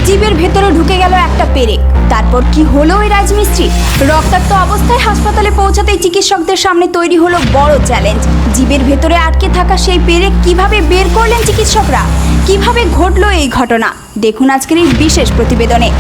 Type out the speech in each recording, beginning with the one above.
জিভের ভেতরে ঢুকে গেল একটা পেরেক। তারপর কি হলো ওই রাজমিস্ত্রি? রক্তাক্ত অবস্থায় হাসপাতালে পৌঁছাতেই চিকিৎসকদের সামনে তৈরি হলো বড় চ্যালেঞ্জ। জিভের ভেতরে আটকে থাকা সেই পেরেক কিভাবে বের করলেন চিকিৎসকরা? কিভাবে ঘটলো এই ঘটনা? দেখুন আজকের এই বিশেষ প্রতিবেদনে।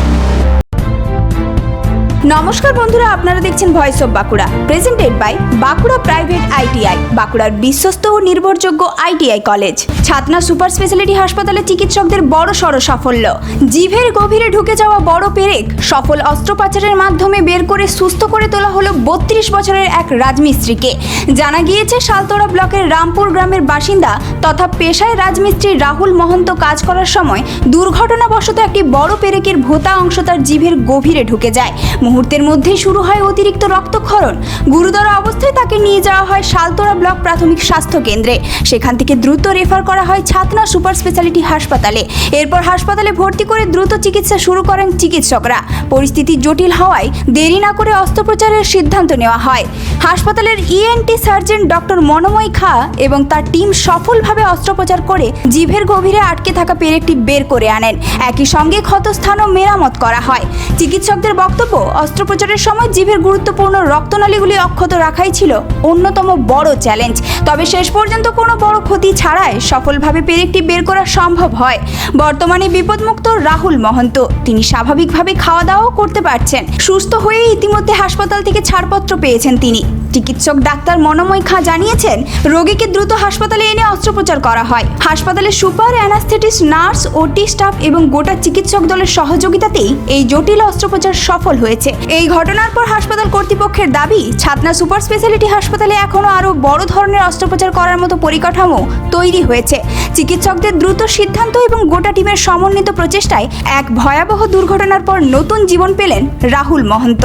নমস্কার বন্ধুরা, আপনারা দেখছেন voice of Bankura, presented by Bankura private ITI, বাঁকুড়ার বিশ্বস্ত ও নির্ভরযোগ্য ITI college. Chhatna super speciality হাসপাতালে চিকিৎসকদের বড় সড় সাফল্য। জিভের গভীরে ঢুকে যাওয়া বড় পেরেক সফল অস্ত্রোপচারের মাধ্যমে বের করে সুস্থ করে তোলা হলো 32 বছরের এক রাজমিস্ত্রিকে। জানা গিয়েছে শালতোড়া ব্লকের রামপুর গ্রামের বাসিন্দা তথা পেশায় রাজমিস্ত্রি রাহুল মহন্ত কাজ করার সময় দুর্ঘটনাবশত একটি বড় পেরেকের ভোঁতা অংশ তার জিভের গভীরে ঢুকে যায়। মুহূর্তের মধ্যেই শুরু হয় অতিরিক্ত রক্তক্ষরণ। গুরুতর অবস্থায় তাকে নিয়ে যাওয়া হয় শালতোড়া ব্লক প্রাথমিক স্বাস্থ্য কেন্দ্রে। সেখান থেকে দ্রুত রেফার করা হয় ছাতনা সুপার স্পেশালিটি হাসপাতালে। এরপর হাসপাতালে ভর্তি করে দ্রুত চিকিৎসা শুরু করেন চিকিৎসকরা। পরিস্থিতি জটিল হওয়ায় দেরি না করে অস্ত্রোপচারের সিদ্ধান্ত নেওয়া হয়। হাসপাতালের ইএনটি সার্জন ডক্টর মনোময় খা এবং তার টিম সফলভাবে অস্ত্রোপচার করে জিভের গভীরে আটকে থাকা পেরেকটি বের করে আনেন। একই সঙ্গে ক্ষতস্থানও মেরামত করা হয়। চিকিৎসকদের বক্তব্য, অস্ত্রোপচারের সময় জিভের গুরুত্বপূর্ণ রক্তনালীগুলি অক্ষত রাখাই ছিল অন্যতম বড় চ্যালেঞ্জ। তবে শেষ পর্যন্ত কোনো বড় ক্ষতি ছাড়াই সফলভাবে পেরেকটি বের করা সম্ভব হয়। বর্তমানে বিপদমুক্ত রাহুল মহন্ত। তিনি স্বাভাবিকভাবে খাওয়া দাওয়াও করতে পারছেন। সুস্থ হয়ে ইতিমধ্যে হাসপাতাল থেকে ছাড়পত্র পেয়েছেন তিনি। চিকিৎসক ডাক্তার মনোময় খাঁ জানিয়েছেন, রোগীকে দ্রুত হাসপাতালে এনে অস্ত্রোপচার করা হয়। হাসপাতালের সুপার অ্যানাস্থেটিস্ট, নার্স, ওটি স্টাফ এবং গোটা চিকিৎসক দলের সহযোগিতাতেই এই জটিল অস্ত্রোপচার সফল হয়েছে। এই ঘটনার পর হাসপাতাল কর্তৃপক্ষের দাবি, ছাতনা সুপার স্পেশালিটি হাসপাতালে এখনও আরও বড় ধরনের অস্ত্রোপচার করার মতো পরিকাঠামো তৈরি হয়েছে। চিকিৎসকদের দ্রুত সিদ্ধান্ত এবং গোটা টিমের সমন্বিত প্রচেষ্টায় এক ভয়াবহ দুর্ঘটনার পর নতুন জীবন পেলেন রাহুল মহন্ত।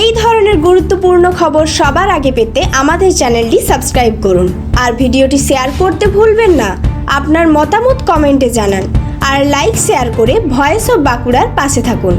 এই ধরনের গুরুত্বপূর্ণ খবর সবার আগে পেতে আমাদের চ্যানেলটি সাবস্ক্রাইব করুন আর ভিডিওটি শেয়ার করতে ভুলবেন না। আপনার মতামত কমেন্টে জানান আর লাইক শেয়ার করে ভয়েস অফ বাঁকুড়ার পাশে থাকুন।